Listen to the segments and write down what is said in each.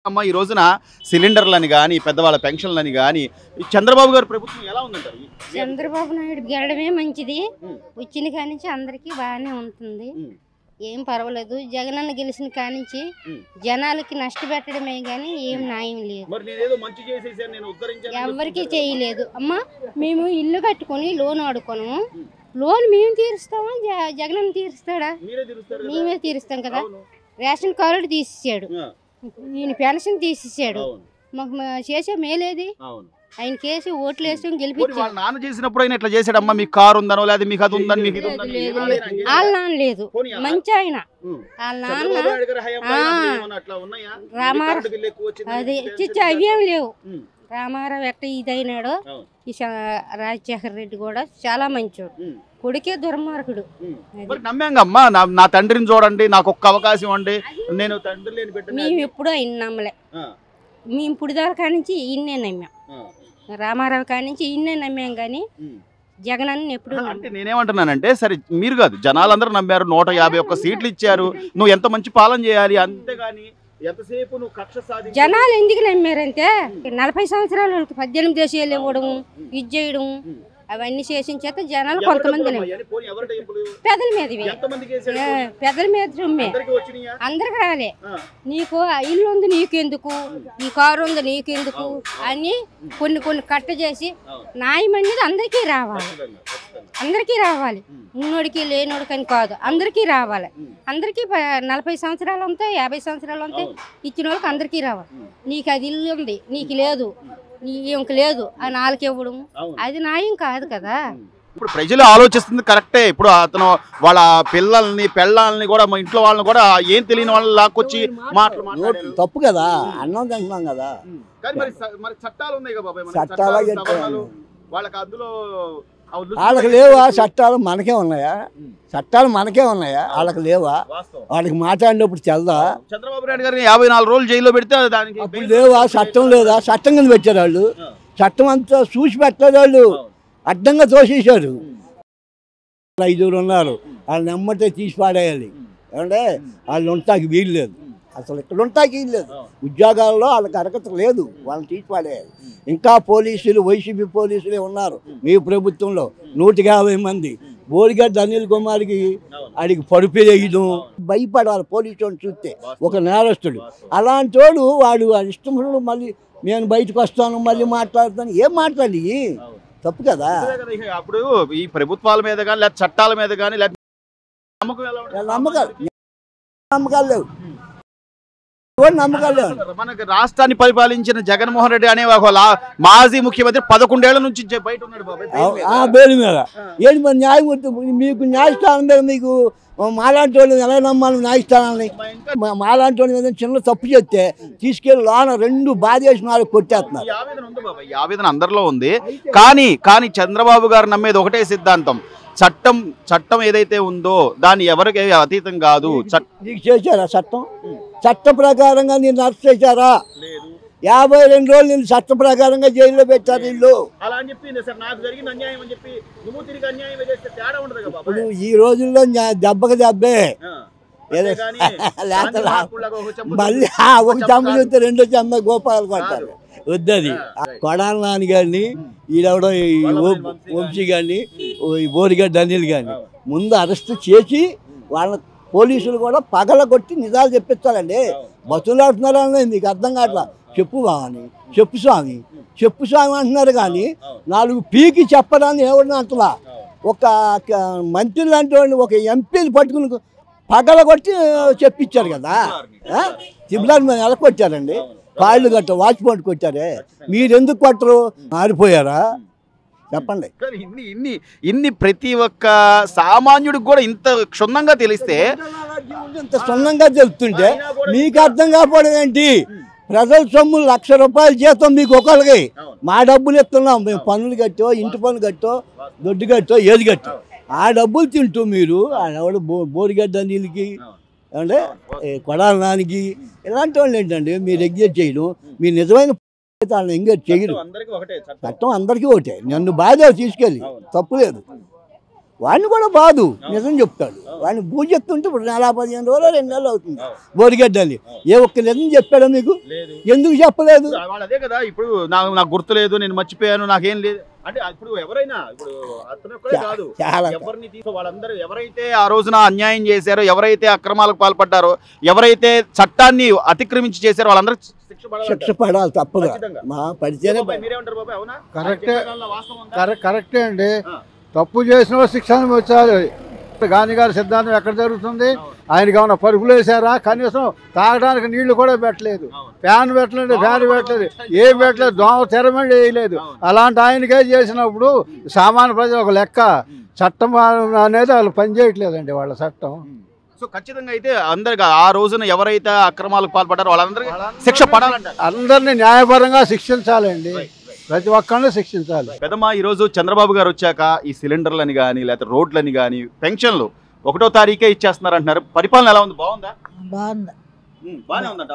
అమ్మ ఈ రోజున సిలిండర్లని గాని పెద్దవాళ్ళ పెన్షన్లని గాని చంద్రబాబు గారి ప్రభుత్వం ఎలా ఉందంటారు? చంద్రబాబు నాయుడు గెలడమే మంచిది. వచ్చిన కానించి అందరికీ బాగానే ఉంటుంది, ఏం పర్వాలేదు. జగనన్న గెలిచిన కానించి జనాలకి నష్టపెట్టడమే గానీ ఏం న్యాయం లేదు. ఎవరికి చేయలేదు అమ్మ. మేము ఇల్లు కట్టుకొని లోన్ ఆడుకోను, లోన్ మేము తీరుస్తామా జగనన్న తీరుస్తాడా? మేమే తీరుస్తాం కదా. రేషన్ కార్డు తీసేసాడు, ఈయన పెన్షన్ తీసేసాడు, మాకు చేసే మేలేది. ఆయన కేసు ఓట్లు వేసి గెలిపించారు. నాన్న చేసినప్పుడు ఆయన ఇట్లా చేసాడమ్మా, మీకు కారు ఉందనో లేదా మీకు అది ఉందని మీకు వాళ్ళ నాన్న లేదు, మంచి ఆయన. వాళ్ళ నాన్న రామారావు అది చిచ్చా అవేం లేవు. రామారావు ఎట్ట ఇదైనాడో ఈ రాజశేఖర రెడ్డి కూడా చాలా మంచోడు, కొడుకే దుర్మార్గుడు. నమ్మాంగమ్మా, నా తండ్రిని చూడండి, నాకు ఒక్క అవకాశం అండి, నేను తండ్రి లేని బిడ్డ. మేము ఎప్పుడూ ఆయన నమ్మలే, మేము పుడిదాల కానించి ఈయన్నే నమ్మాం, రామారావు కానించి ఈయన్నే నమ్మాం. కానీ జగన్ అన్న ఎప్పుడు అంటే నేనేమంటున్నానంటే, సరే మీరు కాదు జనాలందరూ నమ్మారు, 151 సీట్లు ఇచ్చారు, నువ్వు ఎంత మంచి పాలన చేయాలి, అంతేగాని ఎంతసేపు నువ్వు కక్ష సాధి. జనాలు ఎందుకు నమ్మారంటే 40 సంవత్సరాలు 18 దేశాలు ఇవ్వడం, ఇది చేయడం, అవన్నీ చేసిన చేత జనాలు కొంతమంది పెదల మీద పెదల మీద అందరికి రాలే. నీకు ఇల్లు ఉంది నీకెందుకు, ఈ కారు ఉంది నీకెందుకు అని కొన్ని కొన్ని కట్ట చేసి న్యాయం అనేది అందరికీ రావాలి, అందరికీ రావాలి. ఉన్నోడికి లేనోడికి అని కాదు, అందరికీ రావాలి. అందరికీ 40 సంవత్సరాలు ఉంటాయి, 50 సంవత్సరాలు ఉంటాయి, ఇచ్చిన వాళ్ళకి అందరికీ రావాలి. నీకు అది ఇల్లు ఉంది నీకు లేదు, నీకు లేదు అని వాళ్ళకి ఇవ్వడం అది న్యాయం కాదు కదా. ఇప్పుడు ప్రజలు ఆలోచిస్తుంది కరెక్టే. ఇప్పుడు అతను వాళ్ళ పిల్లల్ని పెళ్ళాలని కూడా మా ఇంట్లో వాళ్ళని కూడా ఏం తెలియని వాళ్ళని లాక్కొచ్చి మాట్లాడు తప్పు కదా, అన్నం తింటున్నాం కదా. మరి చట్టాలు ఉన్నాయి కదా బాబాయ్, చట్టాలు వాళ్ళకి అందులో వాళ్ళకి లేవా చట్టాలు? మనకే ఉన్నాయా చట్టాలు? మనకే ఉన్నాయా? వాళ్ళకి లేవా? వాళ్ళకి మాట్లాడినప్పుడు చల్దా? చంద్రబాబు నాయుడు గారిని 54 రోజులు జైల్లో పెడితే దానికి అప్పుడు లేవా? చట్టం లేదా? చట్టం కింద పెట్టారు వాళ్ళు, చట్టం అంతా చూసి పెట్టారు వాళ్ళు, అడ్డంగా తోసేశారు. 5 ఉన్నారు, వాళ్ళు నమ్మటే తీసి పాడేయాలి. ఏమంటే వాళ్ళు ఉంటాకి వీలు లేదు, అసలు ఇక్కడ ఉంటాకి వీలు లేదు. ఉద్యోగాల్లో వాళ్ళకి అర్హత లేదు, వాళ్ళని తీసి పాడేయాలి. ఇంకా పోలీసులు వైసీపీ పోలీసులే ఉన్నారు మీ ప్రభుత్వంలో, 150 మంది. బోరిగడ్డ అనిల్ కుమార్కి అడిగి పరుపు వేయడం, భయపడాలి పోలీసు చూస్తే ఒక నేరస్తుడు. అలాంటి వాడు వాడు ఇష్టం మళ్ళీ నేను బయటకు వస్తాను మళ్ళీ మాట్లాడతాను, ఏం మాట్లాడి తప్పు కదా. అప్పుడు ఈ ప్రభుత్వాల మీద కానీ లేదా చట్టాల మీద కానీ నమ్మకాలు లేవు, నమ్మకాలు లేవు. మనకి రాష్ట్రాన్ని పరిపాలించిన జగన్మోహన్ రెడ్డి అనే ఒక మాజీ ముఖ్యమంత్రి 11 ఏళ్ల నుంచి బయట ఉన్నాడు బేలు మీద. ఏంటి మరి న్యాయమూర్తి మీకు న్యాయస్థానం మీద మీకు మాలాంటి వాళ్ళు ఎలా నమ్మాలి? న్యాయస్థానాన్ని మాలాంటి వాళ్ళు మీద చిన్న తప్పు చేస్తే తీసుకెళ్ళి లోన 2 బాధేసి 4 కొట్టేస్తున్నారు. ఈ ఆవేదన అందరిలో ఉంది. కానీ చంద్రబాబు గారు నమ్మేది ఒకటే సిద్ధాంతం, చట్టం ఏదైతే ఉందో దాన్ని ఎవరికి అతీతం కాదు. నీకు చేశారా చట్టం? చట్ట ప్రకారంగా నేను అరెస్ట్ చేశారా? 52 రోజులు నేను చట్ట ప్రకారంగా జైల్లో పెట్టారు ఇల్లు. ఇప్పుడు ఈ రోజుల్లో దెబ్బకి దెబ్బే, మళ్ళీ ఒక చెమ్మ చూస్తే 2వ చెమ్మ గోపాలు కొట్టారు. వద్దది కొడాల నాని గారిని, ఈడెవడో వంశీ గారిని, బోరిగడ్డ అనిల్ గారిని ముందు అరెస్ట్ చేసి వాళ్ళ పోలీసులు కూడా పగలగొట్టి నిజాలు చెప్పించాలండి. బతులాడుతున్నారని మీకు అర్థం కావట్లా. చెప్పు బావని, చెప్పు స్వామి అంటున్నారు కానీ 4 పీకి చెప్పడాన్ని ఎవరిని అంటలా. ఒక మంత్రి లాంటి వాడిని, ఒక ఎంపీని పట్టుకుని పగలగొట్టి చెప్పించారు కదా. తిబ్లాన్ మీద ఎలా కొట్టారండి? కాళ్ళు కట్ట వాచ్పోట్ కొట్టారే, మీరెందుకు కొట్టరు? మారిపోయారా చెప్పండి. ఇన్ని ప్రతి ఒక్క సామాన్యుడికి కూడా ఇంత క్షుణ్ణంగా తెలిస్తే, ఇంత క్షుణ్ణంగా తెలుస్తుంటే మీకు అర్థం కాకపోవడం ఏంటి? ప్రజల సొమ్ము 1,00,000 రూపాయల జీతం మీకు ఒకరికి, మా డబ్బులు ఇస్తున్నాం మేము, పన్నులు కట్టో ఇంటి పన్ను కట్టో దొడ్డు కట్టో ఏది కట్టో ఆ డబ్బులు తింటూ మీరు ఎవడు బోరిగడ్డ నీళ్ళకి అంటే కొడాల నానికి ఇలాంటి వాళ్ళు ఏంటండి మీరు ఎంగేజ్ చేయడం? మీరు నిజమైన వాళ్ళని ఎంగేజ్ చేయరు. చట్టం అందరికీ ఒకటే, నన్ను బాగా తీసుకెళ్ళి తప్పు లేదు. వాడిని కూడా బాదు నిజం చెప్తాడు. వాడిని పూజ చెప్తుంటే ఇప్పుడు 15 రోజులు 2 నెలలు అవుతుంది బోరిగడ్డని. ఏ ఒక్క నిజం చెప్పాడో మీకు? ఎందుకు చెప్పలేదు? అదే కదా, ఇప్పుడు నాకు గుర్తు లేదు, నేను మర్చిపోయాను, నాకేం లేదు అంటే ఇప్పుడు ఎవరైనా ఇప్పుడు అతను ఒక్కడే కాదు, ఎవరిని తీసుకో వాళ్ళందరూ ఎవరైతే ఆ రోజున అన్యాయం చేశారో, ఎవరైతే అక్రమాలకు పాల్పడ్డారో, ఎవరైతే చట్టాన్ని అతిక్రమించి చేశారో వాళ్ళందరూ శిక్ష పడాలి తప్పదు. మా పరిచయం కరెక్టే అండి. తప్పు చేసిన శిక్ష అనుభవించాలి. గాంధీ గారి సిద్ధాంతం ఎక్కడ జరుగుతుంది? ఆయనకి ఏమైనా పరుపులు వేసారా? కనీసం తాగడానికి నీళ్లు కూడా పెట్టలేదు, ఫ్యాన్ పెట్టలేదు, ఏం పెట్టలేదు, దోమ తెరమండి వేయలేదు. అలాంటి ఆయనకే చేసినప్పుడు సామాన్య ప్రజలు ఒక లెక్క, చట్టం అనేది వాళ్ళు పనిచేయట్లేదండి వాళ్ళ చట్టం. సో ఖచ్చితంగా అయితే అందరికి ఆ రోజున ఎవరైతే అక్రమాలకు పాల్పడ్డారో వాళ్ళందరికీ శిక్ష పడాలంటారు. అందరినీ న్యాయపరంగా శిక్షించాలండి, ప్రతి ఒక్కరిని శిక్షించాలి. పెద్దమ్మ, ఈరోజు చంద్రబాబు గారు వచ్చాక ఈ సిలిండర్లని కానీ లేకపోతే రోడ్లని కానీ పెన్షన్లు 1వ తారీఖే ఇచ్చేస్తున్నారు అంటున్నారు. పరిపాలన ఎలా ఉంది? బాగుందా? బాగుంది, బాగానే ఉందట.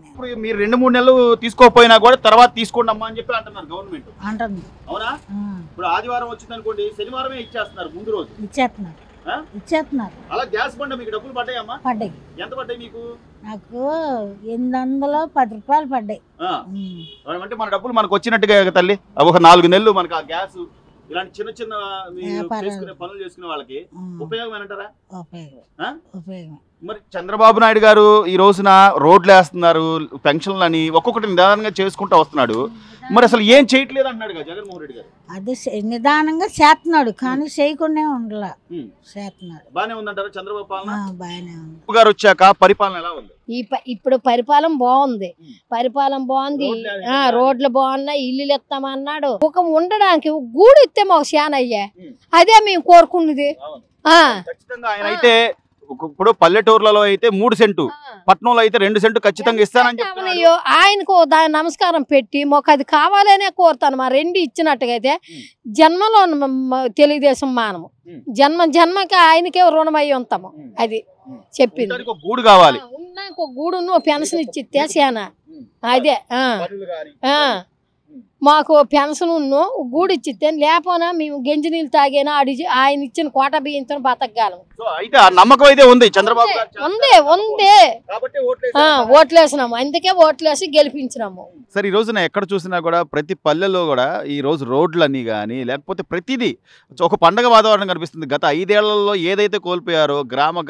ఇప్పుడు మీరు 2-3 నెలలు తీసుకోకపోయినా కూడా తర్వాత తీసుకోండి అమ్మా అని చెప్పి అంటున్నారు గవర్నమెంట్ అంటుంది. అవునా? ఇప్పుడు ఆదివారం వచ్చింది అనుకోండి, శనివారమే ఇచ్చేస్తున్నారు ముందు రోజు ఇచ్చేస్తున్నారు. అలా గ్యాస్ బండ మీకు డబ్బులు పడ్డాయమ్మా? పడ్డాయి. ఎంత పడ్డాయి మీకు? నాకు 810 రూపాయలు పడ్డాయి. అంటే మన డబ్బులు మనకు వచ్చినట్టుగా తల్లి. ఒక 4 నెలలు మనకు ఆ గ్యాస్ ఇలాంటి చిన్న చిన్న పనులు చేసుకునే వాళ్ళకి ఉపయోగమేనంటారా? మరి చంద్రబాబు నాయుడు గారు ఈ రోజున రోడ్లు వేస్తున్నారు, పెన్షన్లు అని ఒక్కొక్కటి నిదానంగా చేసుకుంటూ వస్తున్నాడు. మరి అసలు ఏం చేయట్లేదు అంటున్నాడు కదా జగన్మోహన్ రెడ్డి గారు. అది నిదానంగా చేస్తున్నాడు, కానీ చేయకుండా ఉండలా చేస్తున్నాడు. బానే ఉందంటారా చంద్రబాబు పాలన? బాగానే ఉంది. గారు వచ్చాక పరిపాలన ఎలా ఉంది? ఇప్పుడు పరిపాలన బాగుంది, రోడ్లు బాగున్నాయి, ఇల్లులు ఇస్తామన్నాడు. ఒక ఉండడానికి గూడు ఇస్తే మాకు శానయ్యా, అదే మేము కోరుకున్నది. ఆయన అయితే ఇప్పుడు పల్లెటూర్లలో అయితే 3 సెంటు, పట్నంలో అయితే 2 సెంటు ఖచ్చితంగా ఇస్తానని చెప్పి ఆయనకు దాని నమస్కారం పెట్టి మాకు అది కావాలనే కోరుతాను. మా 2 ఇచ్చినట్టుగా అయితే జన్మలో తెలుగుదేశం మానము, జన్మకి ఆయనకే రుణమయ్యి ఉంటాము. అది చెప్పింది. గూడు కావాలి, గూడును పెన్షన్ ఇచ్చితే శానా అదే మాకు పెన్షన్ గూడు ఇచ్చితే, లేకపోయినా మేము గంజి నీళ్ళు తాగేనా ఆయన ఇచ్చిన కోట బియ్యంతో బతకగలం. నమ్మకం అయితే ఉంది చంద్రబాబు ఉంది ఓట్లేసినాము, అందుకే ఓట్లేసి గెలిపించినాము. సరే, ఈ రోజున ఎక్కడ చూసినా కూడా ప్రతి పల్లెల్లో కూడా ఈ రోజు రోడ్లన్నీ కానీ లేకపోతే ప్రతిదీ ఒక పండగ వాతావరణం కనిపిస్తుంది. గత 5 ఏళ్లలో ఏదైతే కోల్పోయారో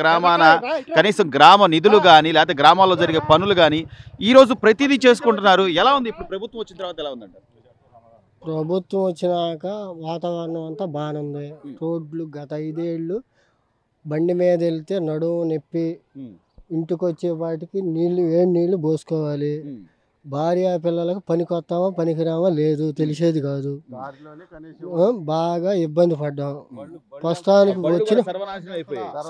గ్రామాన కనీసం గ్రామ నిధులు కానీ లేకపోతే గ్రామాల్లో జరిగే పనులు కానీ ఈ రోజు ప్రతిదీ చేసుకుంటున్నారు. ఎలా ఉంది ఇప్పుడు ప్రభుత్వం వచ్చిన తర్వాత? ఎలా ఉందంట ప్రభుత్వం వచ్చినాక వాతావరణం అంతా బాగానే ఉంది. రోడ్లు గత 5 ఏళ్ళు బండి మీద వెళ్తే నడుము నొప్పి, ఇంటికి వచ్చే వాటికి వేడి నీళ్ళు పోసుకోవాలి. భార్య పిల్లలకు పనికొస్తామా పనికిరామా లేదు, తెలిసేది కాదు. బాగా ఇబ్బంది పడ్డాం. ప్రస్తుతానికి వచ్చిన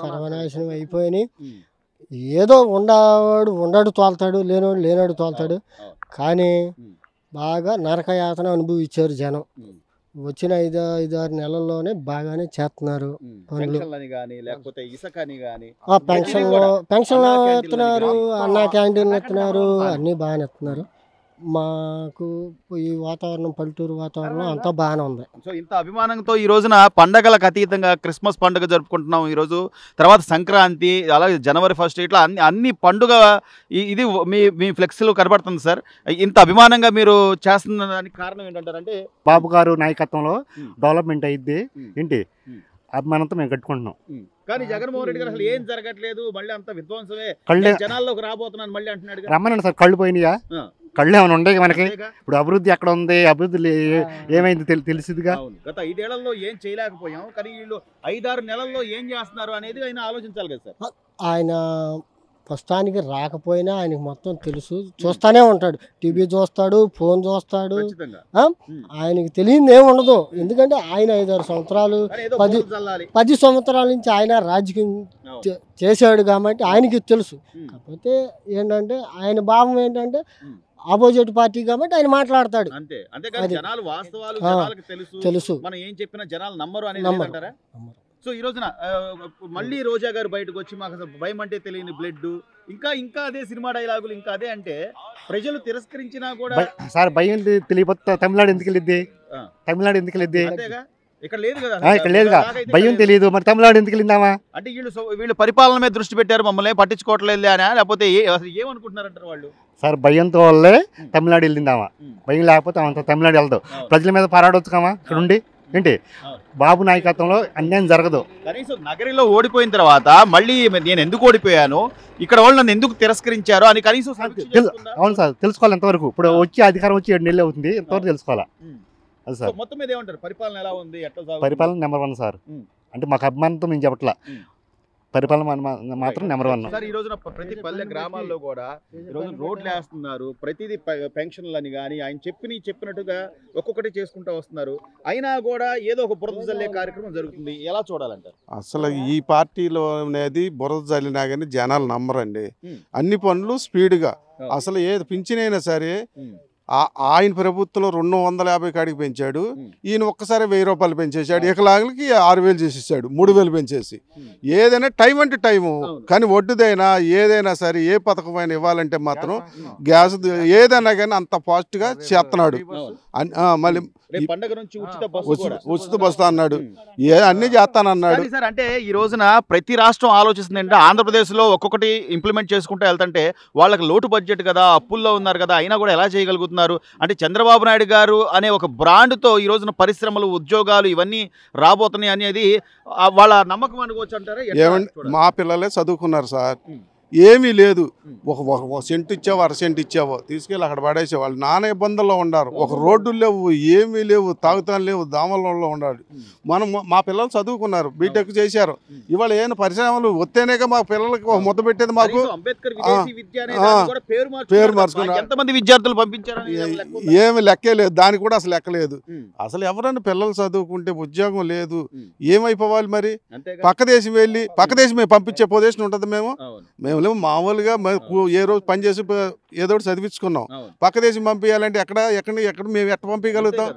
సర్వనాశనం అయిపోయినాయి. ఏదో ఉండడు తోలుతాడు, లేనాడు తోలుతాడు. కానీ బాగా నరకయాతన అనుభవించారు జనం. వచ్చిన 5-6 నెలల్లోనే బాగానే చేస్తున్నారు పనులు. పెన్షన్లు ఎత్తున్నారు, అన్నా క్యాంటీన్లు ఎత్తున్నారు, అన్నీ బాగానే ఎత్తున్నారు. మాకు ఈ వాతావరణం, పల్లెటూరు వాతావరణం అంతా బాగానే ఉంది. సో ఇంత అభిమానంతో ఈ రోజున పండగలకు అతీతంగా క్రిస్మస్ పండుగ జరుపుకుంటున్నాం ఈరోజు. తర్వాత సంక్రాంతి, అలాగే జనవరి 1 ఇట్లా అన్ని పండుగ ఇది మీ ఫ్లెక్స్లో కనబడుతుంది సార్. ఇంత అభిమానంగా మీరు చేస్తున్న దానికి కారణం ఏంటంటారంటే బాబు గారు నాయకత్వంలో డెవలప్మెంట్ అయ్యిద్ది. ఏంటి అభిమానంతో మేము కట్టుకుంటున్నాం. కానీ జగన్మోహన్ రెడ్డి గారు అసలు ఏం జరగట్లేదు, మళ్ళీ అంత విధ్వంసమే, జనాల్లోకి రాబోతున్నాను మళ్ళీ అంటున్నాడు. రమ్మనండి సార్, కళ్ళు పోయినాయా? కళ్ళు ఏమైనా ఉండే మనకి? ఇప్పుడు అభివృద్ధి ఎక్కడ ఉంది? అభివృద్ధి ఏమైంది తెలిసిందిగా. గత 5 ఏళ్లలో ఏం చేయలేకపోయాం, కానీ వీళ్ళు 5-6 నెలల్లో ఏం చేస్తున్నారు అనేది ఆయన ఆలోచించాలి కదా సార్. ఆయన ప్రస్తుతానికి రాకపోయినా ఆయనకు మొత్తం తెలుసు, చూస్తానే ఉంటాడు. టీవీ చూస్తాడు, ఫోన్ చూస్తాడు, ఆయనకి తెలియదు ఏముండదు. ఎందుకంటే ఆయన 5-6 సంవత్సరాలు 10 సంవత్సరాల నుంచి ఆయన రాజకీయం చేశాడు కాబట్టి ఆయనకి తెలుసు. కాకపోతే ఏంటంటే ఆయన భావం ఏంటంటే ఆపోజిట్ పార్టీ కాబట్టి ఆయన మాట్లాడతాడు. తెలుసు మనం ఏం చెప్పినా జనాలు నమ్మరు అనేది. సో ఈ రోజున మళ్ళీ రోజా గారు బయటకు వచ్చి మాకు అసలు భయం అంటే తెలియని బ్లడ్, ఇంకా అదే సినిమా డైలాగులు, ఇంకా అదే అంటే ప్రజలు తిరస్కరించినా కూడా సార్ భయం తెలియకపోతే తమిళనాడు ఎందుకు వెళ్ళిద్ది? తమిళనాడు ఎందుకు వెళ్ళిద్ది? అంతేగా. ఇక్కడ లేదు కదా ఇక్కడ లేదుగా, భయం తెలియదు. మరి తమిళనాడు ఎందుకు వెళ్ళిందామా? అంటే వీళ్ళు పరిపాలన మీద దృష్టి పెట్టారు, మమ్మల్ని పట్టించుకోవట్లేదు అని, లేకపోతే అసలు ఏమనుకుంటున్నారంటారు వాళ్ళు? సార్ భయంతో వల్లే తమిళనాడు వెళ్ళిందామా. భయం లేకపోతే అంత తమిళనాడు వెళ్తావు. ప్రజల మీద పోరాడవచ్చు కామా ఇక్కడ ఉండి. ఏంటి బాబు నాయకత్వంలో అన్యాయం జరగదు. కనీసం నగరిలో ఓడిపోయిన తర్వాత మళ్ళీ నేను ఎందుకు ఓడిపోయాను, ఇక్కడ వాళ్ళు నన్ను ఎందుకు తిరస్కరించారు అని కనీసం అవును సార్, తెలుసుకోవాలి ఎంతవరకు. ఇప్పుడు వచ్చి అధికారం వచ్చి 7 నెలలు అవుతుంది, ఎంతవరకు తెలుసుకోవాలా. అది సార్ మొత్తం మీద ఏమంటారు, పరిపాలన ఎలా ఉంది, ఎట్లా పరిపాలన నెంబర్ 1 సార్. అంటే మాకు అభిమానంతో మేము చెప్పట్లా, పరిపాలన మాత్రం నెంబర్ 1. సార్ ఈ రోజున ప్రతి పల్లె గ్రామాల్లో కూడా ఈ రోజు రోడ్లు వేస్తున్నారు, ప్రతిదీ పెన్షన్లని కానీ ఆయన చెప్పినట్టుగా ఒక్కొక్కటి చేసుకుంటూ వస్తున్నారు. అయినా కూడా ఏదో ఒక బురద జల్లే కార్యక్రమం జరుగుతుంది, ఎలా చూడాలంటారు? అసలు ఈ పార్టీలో అనేది బురద జల్లినా కానీ జనాలు నమ్మరండి. అన్ని పనులు స్పీడ్గా, అసలు ఏది పింఛనైనా సరే ఆయన ప్రభుత్వంలో 250 కాడికి పెంచాడు, ఈయన ఒక్కసారి 1000 రూపాయలు పెంచేశాడు. ఏకలాగులకి 6000 చేసేసాడు, 3000 పెంచేసి. ఏదైనా టైం అంటే టైము, కానీ వడ్డుదైనా ఏదైనా సరే ఏ పథకమైనా ఇవ్వాలంటే మాత్రం గ్యాస్ ఏదైనా కానీ అంత ఫాస్ట్గా చేస్తున్నాడు. మళ్ళీ ఉచిత బస్సు అన్నాడు, అన్ని చేస్తానన్నాడు. సార్ అంటే ఈ రోజున ప్రతి రాష్ట్రం ఆలోచిస్తుంది అంటే ఆంధ్రప్రదేశ్లో ఒక్కొక్కటి ఇంప్లిమెంట్ చేసుకుంటూ వెళ్తుంటే వాళ్ళకి లోటు బడ్జెట్ కదా, అప్పుల్లో ఉన్నారు కదా, అయినా కూడా ఎలా చేయగలుగుతున్నారు అంటే చంద్రబాబు నాయుడు గారు అనే ఒక బ్రాండ్తో ఈ రోజున పరిశ్రమలు, ఉద్యోగాలు ఇవన్నీ రాబోతున్నాయి అనేది వాళ్ళ నమ్మకం అనుకోవచ్చు అంటారా? ఏమండి, మా పిల్లలే చదువుకున్నారు సార్, ఏమీ లేదు. ఒక సెంటు ఇచ్చావో 1/2 సెంటు ఇచ్చావో తీసుకెళ్ళి అక్కడ పడేసేవాళ్ళు. నానా ఇబ్బందుల్లో ఉండారు, ఒక రోడ్డు లేవు, ఏమీ లేవు, తాగుతాను లేవు, దామల్లో ఉండాలి. మా పిల్లలు చదువుకున్నారు, బీటెక్ చేశారు. ఇవాళ ఏమైనా పరిశ్రమలు వస్తేనేగా మా పిల్లలకి ఒక ముద్ద పెట్టేది. మాకు పేరు మార్చుకున్నారు, ఎంతమంది విద్యార్థులు పంపించారు, ఏమి లెక్కే లేదు, దానికి కూడా అసలు లెక్కలేదు. అసలు ఎవరైనా పిల్లలు చదువుకుంటే ఉద్యోగం లేదు, ఏమైపోవాలి మరి? పక్క దేశం వెళ్ళి పక్క దేశం మేము పంపించే పొజిషన్ ఉంటుంది. మేము మామూలుగా ఏ రోజు పని చేసి ఏదో చదివించుకున్నాం, పక్క దేశం పంపించాలంటే ఎక్కడ మేము ఎట్ట పంపించగలుగుతాం?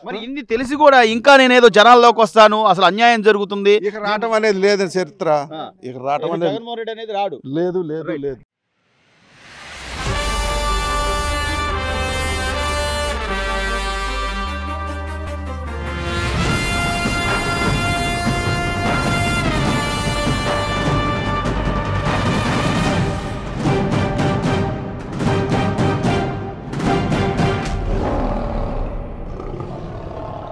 మరి ఇన్ని తెలిసి కూడా ఇంకా నేనేదో జనాల్లోకి వస్తాను, అసలు అన్యాయం జరుగుతుంది, ఇక రావటం అనేది లేదని చరిత్ర. ఇక రావటం అనేది జగన్మోహన్ రెడ్డి అనేది రాడు, లేదు.